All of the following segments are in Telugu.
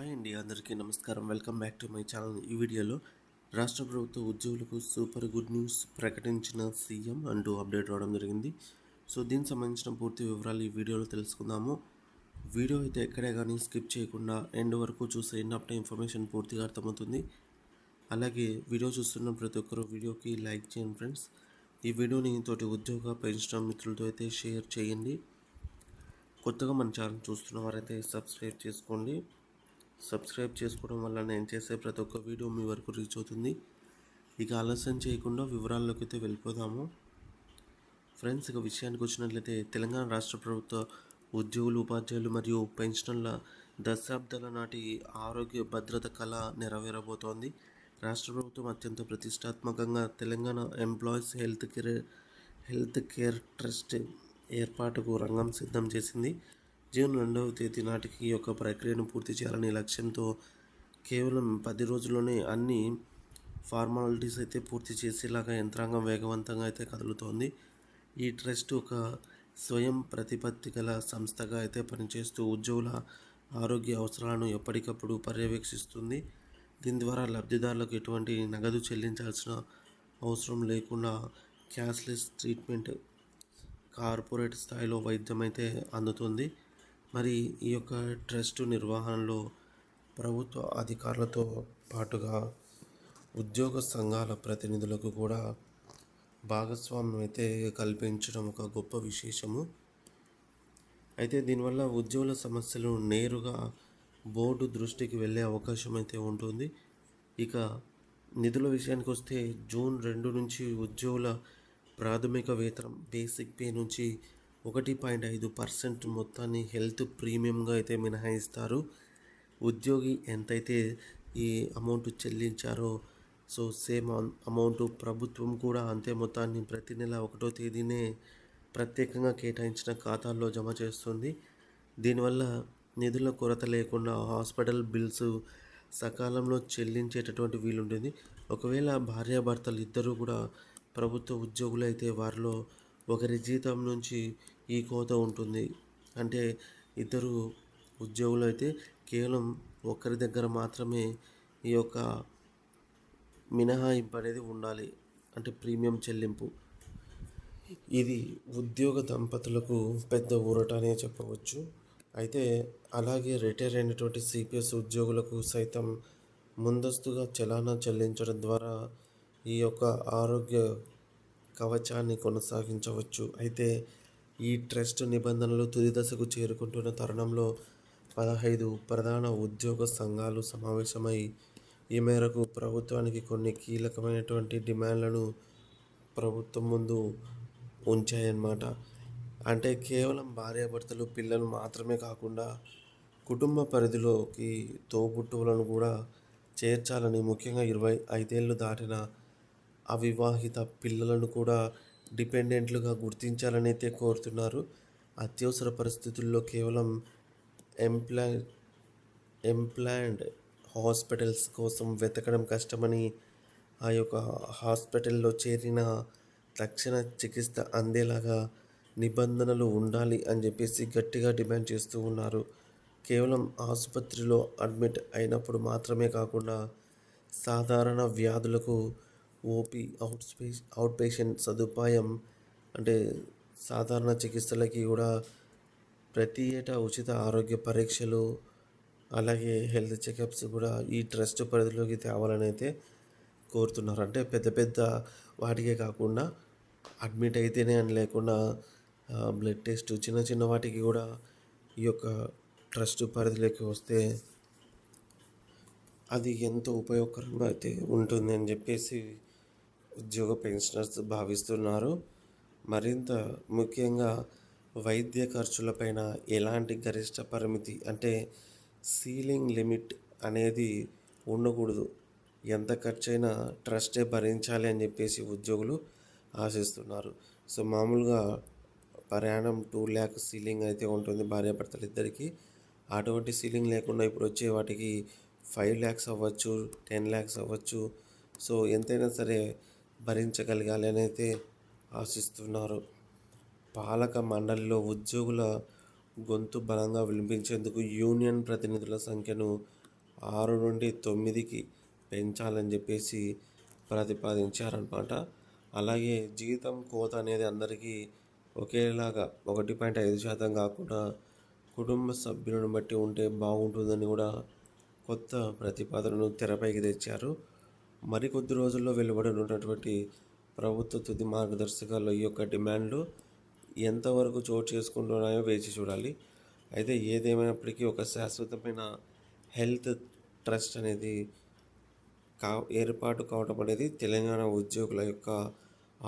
హాయ్ అండి, అందరికీ నమస్కారం. Welcome back to my channel. ఈ వీడియోలో రాష్ట్ర ప్రభుత్వ ఉద్యోగులకు సూపర్ గుడ్ న్యూస్ ప్రకటించిన సీఎం అంటూ అప్డేట్ రావడం జరిగింది. సో దీనికి సంబంధించిన పూర్తి వివరాలు ఈ వీడియోలో తెలుసుకుందాము. వీడియో అయితే ఎక్కడే కానీ స్కిప్ చేయకుండా ఎండ్ వరకు చూస్తే అప్పుడే ఇన్ఫర్మేషన్ పూర్తిగా అర్థమవుతుంది. అలాగే వీడియో చూస్తున్న ప్రతి ఒక్కరు వీడియోకి లైక్ చేయండి ఫ్రెండ్స్. ఈ వీడియోని తోటి ఉద్యోగ పెన్షన్ మిత్రులతో అయితే షేర్ చేయండి. కొత్తగా మన ఛానల్ చూస్తున్న వారైతే సబ్స్క్రైబ్ చేసుకోండి. సబ్స్క్రైబ్ చేసుకోవడం వల్ల నేను చేసే ప్రతి ఒక్క వీడియో మీ వరకు రీచ్ అవుతుంది. ఇక ఆలస్యం చేయకుండా వివరాల్లోకి అయితే వెళ్ళిపోదాము ఫ్రెండ్స్. ఇక విషయానికి వచ్చినట్లయితే తెలంగాణ రాష్ట్ర ప్రభుత్వ ఉద్యోగులు, ఉపాధ్యాయులు మరియు పెన్షనర్ల దశాబ్దాల నాటి ఆరోగ్య భద్రత కళ నెరవేరబోతోంది. రాష్ట్ర ప్రభుత్వం అత్యంత ప్రతిష్టాత్మకంగా Telangana employees health care trust ఏర్పాటుకు రంగం సిద్ధం చేసింది. జూన్ 2వ తేదీ నాటికి ఈ యొక్క ప్రక్రియను పూర్తి చేయాలనే లక్ష్యంతో కేవలం 10 రోజుల్లోనే అన్ని ఫార్మాలిటీస్ అయితే పూర్తి చేసేలాగా యంత్రాంగం వేగవంతంగా అయితే కదులుతోంది. ఈ ట్రస్ట్ ఒక స్వయం ప్రతిపత్తి గల సంస్థగా అయితే పనిచేస్తూ ఉద్యోగుల ఆరోగ్య అవసరాలను ఎప్పటికప్పుడు పర్యవేక్షిస్తుంది. దీని ద్వారా లబ్ధిదారులకు ఎటువంటి నగదు చెల్లించాల్సిన అవసరం లేకుండా క్యాష్లెస్ ట్రీట్మెంట్, కార్పొరేట్ స్థాయిలో వైద్యం అయితే అందుతుంది. మరి ఈ యొక్క ట్రస్ట్ నిర్వహణలో ప్రభుత్వ అధికారులతో పాటుగా ఉద్యోగ సంఘాల ప్రతినిధులకు కూడా భాగస్వామ్యం అయితే కల్పించడం ఒక గొప్ప విశేషము. అయితే దీనివల్ల ఉద్యోగుల సమస్యలు నేరుగా బోర్డు దృష్టికి వెళ్ళే అవకాశం అయితే ఉంటుంది. ఇక నిధుల విషయానికి వస్తే జూన్ 2 నుంచి ఉద్యోగుల ప్రాథమిక వేతనం బేసిక్ పే నుంచి 1.5% మొత్తాన్ని హెల్త్ ప్రీమియంగా అయితే మినహాయిస్తారు. ఉద్యోగి ఎంతైతే ఈ అమౌంట్ చెల్లించారో సో సేమ్ అమౌంట్ ప్రభుత్వం కూడా అంతే మొత్తాన్ని ప్రతి నెల 1వ తేదీనే ప్రత్యేకంగా కేటాయించిన ఖాతాల్లో జమ చేస్తుంది. దీనివల్ల నిధుల కొరత లేకుండా హాస్పిటల్ బిల్స్ సకాలంలో చెల్లించేటటువంటి వీలుంటుంది. ఒకవేళ భార్యాభర్తలు ఇద్దరు కూడా ప్రభుత్వ ఉద్యోగులు అయితే వారిలో ఒకరి జీతం నుంచి ఈ కోత ఉంటుంది. అంటే ఇద్దరు ఉద్యోగులు అయితే కేవలం ఒకరి దగ్గర మాత్రమే ఈ యొక్క మినహాయింపు అనేది ఉండాలి, అంటే ప్రీమియం చెల్లింపు. ఇది ఉద్యోగ దంపతులకు పెద్ద ఊరట అనే చెప్పవచ్చు. అయితే అలాగే రిటైర్ అయినటువంటి సిపిఎస్ ఉద్యోగులకు సైతం ముందస్తుగా చలానా చెల్లించడం ద్వారా ఈ యొక్క ఆరోగ్య కవచాన్ని కొనసాగించవచ్చు. అయితే ఈ ట్రస్ట్ నిబంధనలు తుది దశకు చేరుకుంటున్న తరుణంలో 15 ప్రధాన ఉద్యోగ సంఘాలు సమావేశమై ఈ మేరకు ప్రభుత్వానికి కొన్ని కీలకమైనటువంటి డిమాండ్లను ప్రభుత్వం ముందు ఉంచాయన్నమాట. అంటే కేవలం భార్యాభర్తలు, పిల్లలు మాత్రమే కాకుండా కుటుంబ పరిధిలోకి తోబుట్టువులను కూడా చేర్చాలని, ముఖ్యంగా 25 ఏళ్ళు దాటిన అవివాహిత పిల్లలను కూడా డిపెండెంట్లుగా గుర్తించాలని అయితే కోరుతున్నారు. అత్యవసర పరిస్థితుల్లో కేవలం ఎంప్లాన్డ్ హాస్పిటల్స్ కోసం వెతకడం కష్టమని, ఆ యొక్క హాస్పిటల్లో చేరిన తక్షణ చికిత్స అందేలాగా నిబంధనలు ఉండాలి అని చెప్పేసి గట్టిగా డిమాండ్ చేస్తూ ఉన్నారు. కేవలం ఆసుపత్రిలో అడ్మిట్ అయినప్పుడు మాత్రమే కాకుండా సాధారణ వ్యాధులకు ఓపీ అవుట్ పేషెంట్ సదుపాయం, అంటే సాధారణ చికిత్సలకి కూడా ప్రతి ఏటా ఉచిత ఆరోగ్య పరీక్షలు, అలాగే హెల్త్ చెకప్స్ కూడా ఈ ట్రస్ట్ పరిధిలోకి తేవాలని అయితే కోరుతున్నారు. అంటే పెద్ద పెద్ద వాటికే కాకుండా అడ్మిట్ అయితేనే అని లేకుండా బ్లడ్ టెస్ట్, చిన్న చిన్న వాటికి కూడా ఈ యొక్క ట్రస్ట్ పరిధిలోకి వస్తే అది ఎంతో ఉపయోగకరంగా అయితే ఉంటుంది అని చెప్పేసి ఉద్యోగ పెన్షనర్స్ భావిస్తున్నారు. మరింత ముఖ్యంగా వైద్య ఖర్చులపైన ఎలాంటి గరిష్ట పరిమితి, అంటే సీలింగ్ లిమిట్ అనేది ఉండకూడదు. ఎంత ఖర్చైనా ట్రస్టే భరించాలి అని చెప్పేసి ఉద్యోగులు ఆశిస్తున్నారు. సో మామూలుగా ప్రయాణం 2 lakh సీలింగ్ అయితే ఉంటుంది భార్యాభర్తలు ఇద్దరికి. అటువంటి సీలింగ్ లేకుండా ఇప్పుడు వచ్చే వాటికి 5 lakhs అవ్వచ్చు, 10 lakhs అవ్వచ్చు. సో ఎంతైనా సరే భరించగలగాలి అని అయితే ఆశిస్తున్నారు. పాలక మండలిలో ఉద్యోగుల గొంతు బలంగా వినిపించేందుకు యూనియన్ ప్రతినిధుల సంఖ్యను 6 నుండి 9కి పెంచాలని చెప్పేసి ప్రతిపాదించారనమాట. అలాగే జీతం కోత అనేది అందరికీ ఒకేలాగా 1.5% కాకుండా కుటుంబ సభ్యులను బట్టి ఉంటే బాగుంటుందని కూడా కొత్త ప్రతిపాదనను తెరపైకి తెచ్చారు. మరికొద్ది రోజుల్లో వెలువడనున్నటువంటి ప్రభుత్వ తుది మార్గదర్శకాల్లో ఈ యొక్క డిమాండ్లు ఎంతవరకు చోటు చేసుకుంటున్నాయో వేచి చూడాలి. అయితే ఏదేమైనప్పటికీ ఒక శాశ్వతమైన హెల్త్ ట్రస్ట్ అనేది ఏర్పాటు కావడం అనేది తెలంగాణ ఉద్యోగుల యొక్క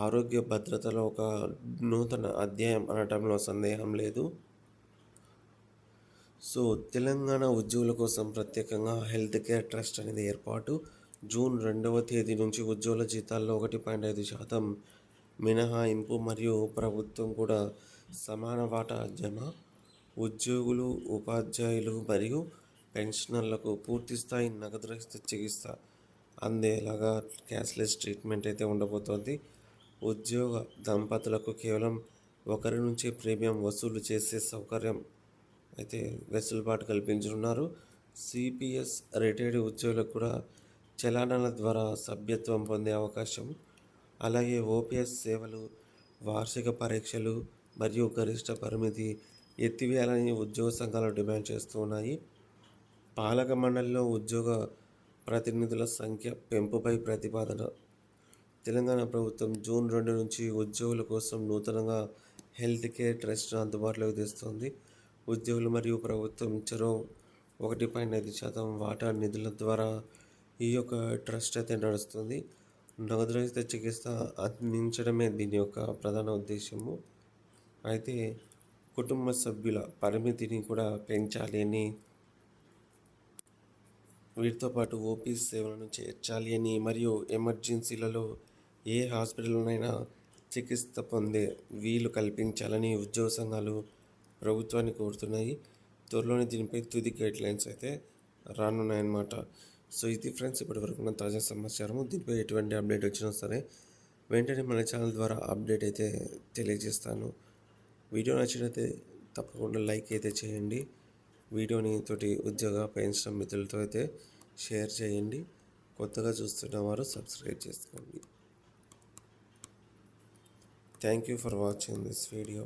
ఆరోగ్య భద్రతలో ఒక నూతన అధ్యాయం అనటంలో సందేహం లేదు. సో తెలంగాణ ఉద్యోగుల కోసం ప్రత్యేకంగా హెల్త్ కేర్ ట్రస్ట్ అనేది ఏర్పాటు. జూన్ 2వ తేదీ నుంచి ఉద్యోగుల జీతాల్లో 1.5% మినహాయింపు మరియు ప్రభుత్వం కూడా సమాన వాటా జమ. ఉద్యోగులు, ఉపాధ్యాయులు మరియు పెన్షనర్లకు పూర్తిస్థాయి నగదు రహిత చికిత్స అందేలాగా క్యాష్లెస్ ట్రీట్మెంట్ అయితే ఉండబోతోంది. ఉద్యోగ దంపతులకు కేవలం ఒకరి నుంచి ప్రీమియం వసూలు చేసే సౌకర్యం అయితే వెసులుబాటు కల్పించనున్నారు. సిపిఎస్ రిటైర్డ్ ఉద్యోగులకు కూడా చలానాల ద్వారా సభ్యత్వం పొందే అవకాశం. అలాగే ఓపీఎస్ సేవలు, వార్షిక పరీక్షలు మరియు గరిష్ట పరిమితి ఎత్తివేయాలని ఉద్యోగ సంఘాలు డిమాండ్ చేస్తూ ఉన్నాయి. పాలక మండలిలో ఉద్యోగ ప్రతినిధుల సంఖ్య పెంపుపై ప్రతిపాదన. తెలంగాణ ప్రభుత్వం జూన్ 2 నుంచి ఉద్యోగుల కోసం నూతనంగా హెల్త్ కేర్ ట్రస్ట్ను అందుబాటులోకి తెస్తోంది. ఉద్యోగులు మరియు ప్రభుత్వం చెరో 1.5% వాటా నిధుల ద్వారా ఈ యొక్క ట్రస్ట్ అయితే నడుస్తుంది. నగదు రహిత చికిత్స అందించడమే దీని యొక్క ప్రధాన ఉద్దేశము. అయితే కుటుంబ సభ్యుల పరిమితిని కూడా పెంచాలి అని, వీటితో పాటు ఓపీ సేవలను చేర్చాలి అని మరియు ఎమర్జెన్సీలలో ఏ హాస్పిటల్లోనైనా చికిత్స పొందే వీలు కల్పించాలని ఉద్యోగ సంఘాలు ప్రభుత్వాన్ని కోరుతున్నాయి. త్వరలోనే దీనిపై తుది గైడ్లైన్స్ అయితే రానున్నాయన్నమాట. సో ఇది ఫ్రెండ్స్ ఇప్పటివరకు ఉన్న తాజా సమాచారము. దీనిపై ఎటువంటి అప్డేట్ వచ్చినా సరే వెంటనే మన ఛానల్ ద్వారా అప్డేట్ అయితే తెలియజేస్తాను. వీడియో నచ్చినైతే తప్పకుండా లైక్ అయితే చేయండి. వీడియోని తోటి ఉద్యోగ పెన్షన్ మిత్రులతో అయితే షేర్ చేయండి. కొత్తగా చూస్తున్న వారు సబ్స్క్రైబ్ చేసుకోండి. Thank you for watching this video.